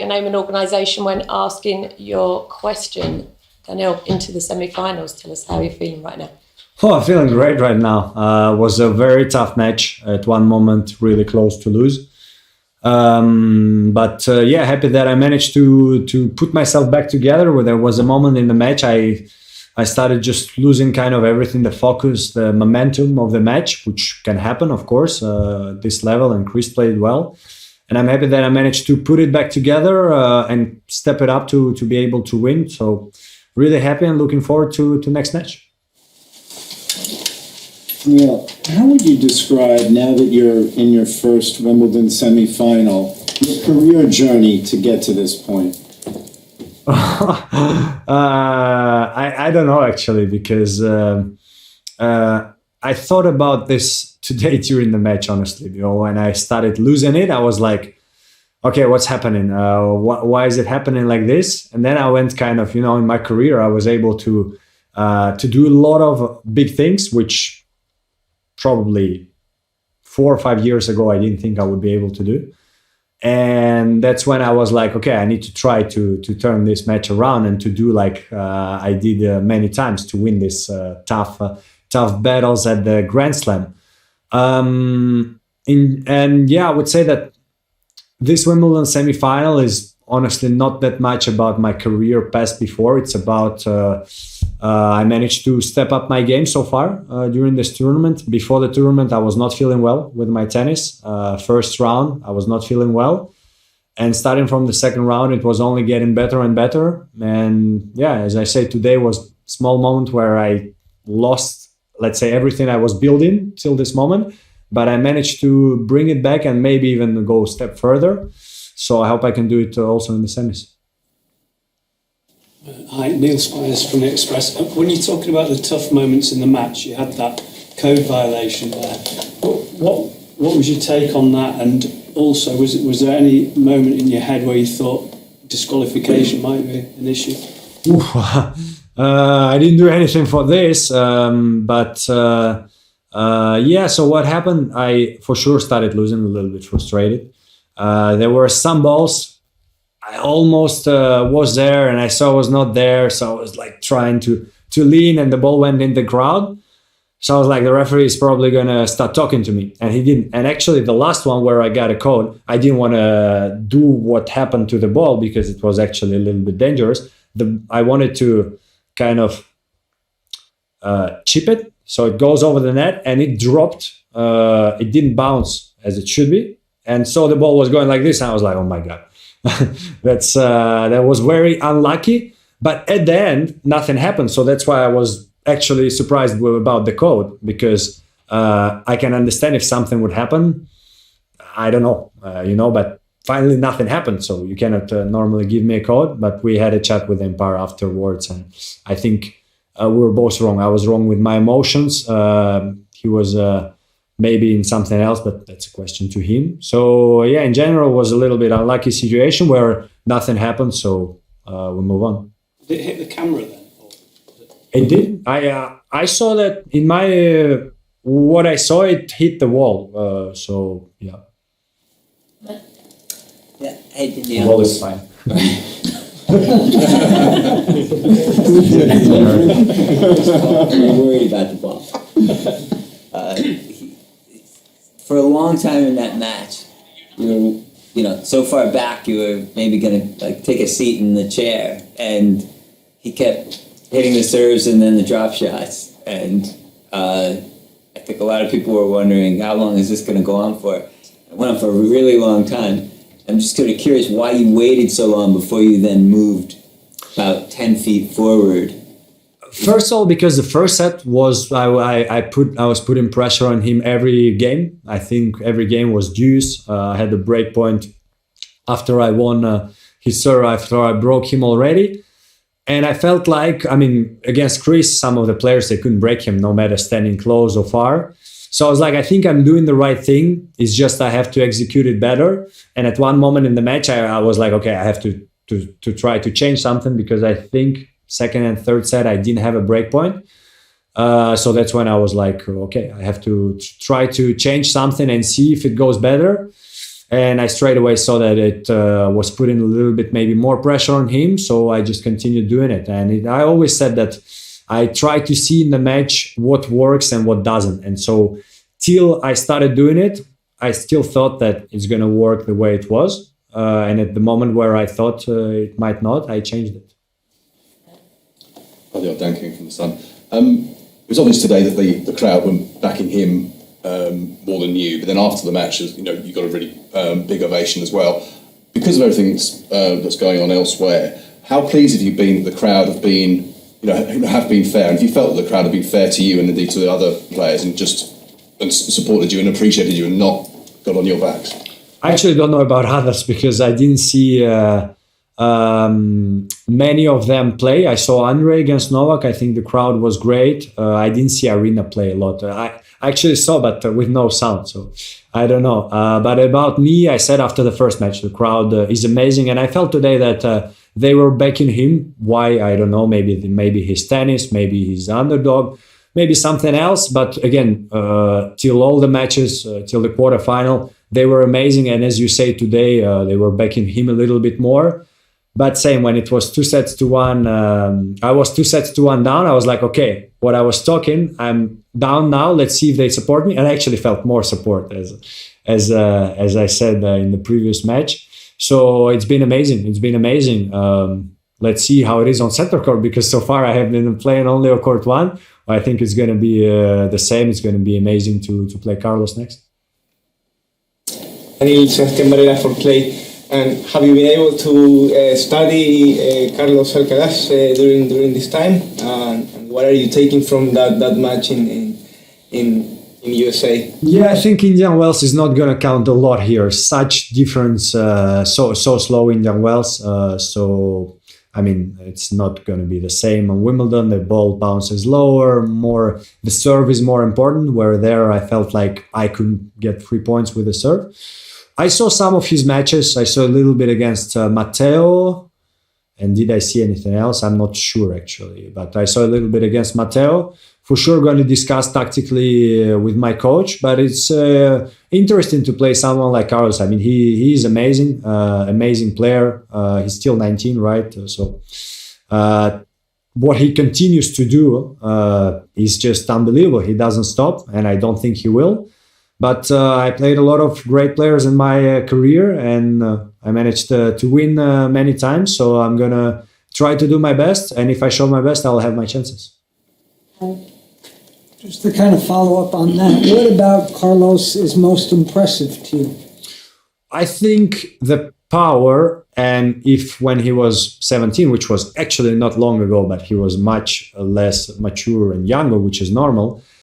name and organisation when asking your question. Daniel, into the semi-finals. Tell us how you're feeling right now. Oh, I'm feeling great right now. Was a very tough match. At one moment, really close to lose. But happy that I managed to put myself back together. Where there was a moment in the match, I started just losing kind of everything, the focus, the momentum of the match, which can happen, of course, this level, and Chris played well. And I'm happy that I managed to put it back together and step it up to be able to win. So really happy and looking forward to next match. Neil, how would you describe, now that you're in your first Wimbledon semi-final, your career journey to get to this point? I don't know, actually, because I thought about this today during the match, honestly. When I started losing it, I was like, okay, what's happening? Why is it happening like this? And then I went kind of, in my career, I was able to do a lot of big things, which probably 4 or 5 years ago, I didn't think I would be able to do. And that's when I was like, okay, I need to try to turn this match around and to do like I did many times to win this tough battles at the Grand Slam. I would say that this Wimbledon semi-final is honestly not that much about my career past before. It's about I managed to step up my game so far during this tournament. Before the tournament, I was not feeling well with my tennis. First round, I was not feeling well. And starting from the second round, it was only getting better and better. And as I say, today was a small moment where I lost, let's say, everything I was building till this moment. But I managed to bring it back and maybe even go a step further. So I hope I can do it also in the semis. Hi, Neil Spires from The Express. When you're talking about the tough moments in the match, you had that code violation there. What was your take on that? And also, was there any moment in your head where you thought disqualification might be an issue? I didn't do anything for this, so what happened? I for sure started losing, a little bit frustrated. There were some balls I almost was there and I saw I was not there, so I was like trying to lean and the ball went in the crowd. So I was like, the referee is probably gonna start talking to me, and he didn't. And actually the last one where I got a code, I didn't want to do what happened to the ball because it was actually a little bit dangerous. I wanted to kind of chip it so it goes over the net, and it dropped. It didn't bounce as it should be, and so the ball was going like this, and I was like, oh my god. That was very unlucky, but at the end nothing happened. So that's why I was actually surprised about the code, because I can understand if something would happen. I don't know, but finally nothing happened. So you cannot normally give me a code, but we had a chat with the umpire afterwards, and I think we were both wrong. I was wrong with my emotions. He was maybe in something else, but that's a question to him. So in general, it was a little bit unlucky situation where nothing happened. So we move on. Did it hit the camera then? It did. I saw that in my what I saw, it hit the wall. Yeah. Hey, the wall is fine. I'm worried about the ball. For a long time in that match, you were, so far back, you were maybe going to take a seat in the chair, and he kept hitting the serves and then the drop shots. And I think a lot of people were wondering, how long is this going to go on for? It went on for a really long time. I'm just kind of curious why you waited so long before you then moved about 10 feet forward. First of all, because the first set was I was putting pressure on him every game. I think every game was deuce. I had the break point after I won his serve, after I broke him already. And I felt like, against Chris, some of the players, they couldn't break him no matter standing close or far. So I was like, I think I'm doing the right thing. It's just I have to execute it better. And at one moment in the match, I was like, okay, I have to try to change something, because I think second and third set, I didn't have a break point. So that's when I was like, okay, I have to try to change something and see if it goes better. And I straight away saw that it was putting a little bit maybe more pressure on him. So I just continued doing it. And I always said that I try to see in the match what works and what doesn't. And so till I started doing it, I still thought that it's going to work the way it was. And at the moment where I thought it might not, I changed it. Hi, Dan King from The Sun. It was obvious today that the crowd were backing him more than you, but then after the match, you know, you got a really big ovation as well. Because of everything that's going on elsewhere, how pleased have you been that the crowd have been, you know, have been fair? And if you felt that the crowd have been fair to you and indeed to the other players and supported you and appreciated you and not got on your backs? I actually don't know about others because I didn't see many of them play. I saw Andre against Novak. I think the crowd was great. I didn't see Arena play a lot. I actually saw, but with no sound. So I don't know. But about me, I said after the first match, the crowd is amazing. And I felt today that they were backing him. Why? I don't know. Maybe his tennis, maybe his underdog, maybe something else. But again, till all the matches, till the quarterfinal, they were amazing. And as you say today, they were backing him a little bit more. But same when it was 2-1, I was 2-1 down. I was like, okay, what I was talking, I'm down now. Let's see if they support me. And I actually felt more support as I said in the previous match. So it's been amazing. It's been amazing. Let's see how it is on center court because so far I have been playing only on court 1. I think it's going to be the same. It's going to be amazing to play Carlos next. Daniel Sebastián Varela for Clay. And have you been able to study Carlos Alcaraz during this time? And what are you taking from that match in USA? Yeah, I think Indian Wells is not going to count a lot here. Such difference, so slow Indian Wells. So I mean, it's not going to be the same on Wimbledon. The ball bounces lower, the serve is more important. Where there, I felt like I couldn't get 3 points with the serve. I saw some of his matches. I saw a little bit against Matteo. And did I see anything else? I'm not sure, actually. But I saw a little bit against Matteo. For sure, going to discuss tactically with my coach. But it's interesting to play someone like Carlos. I mean, he is amazing, amazing player. He's still 19, right? So what he continues to do is just unbelievable. He doesn't stop, and I don't think he will. But I played a lot of great players in my career, and I managed to win many times. So I'm going to try to do my best. And if I show my best, I'll have my chances. Just to kind of follow up on that, what about Carlos is most impressive to you? I think the power, and if when he was 17, which was actually not long ago, but he was much less mature and younger, which is normal,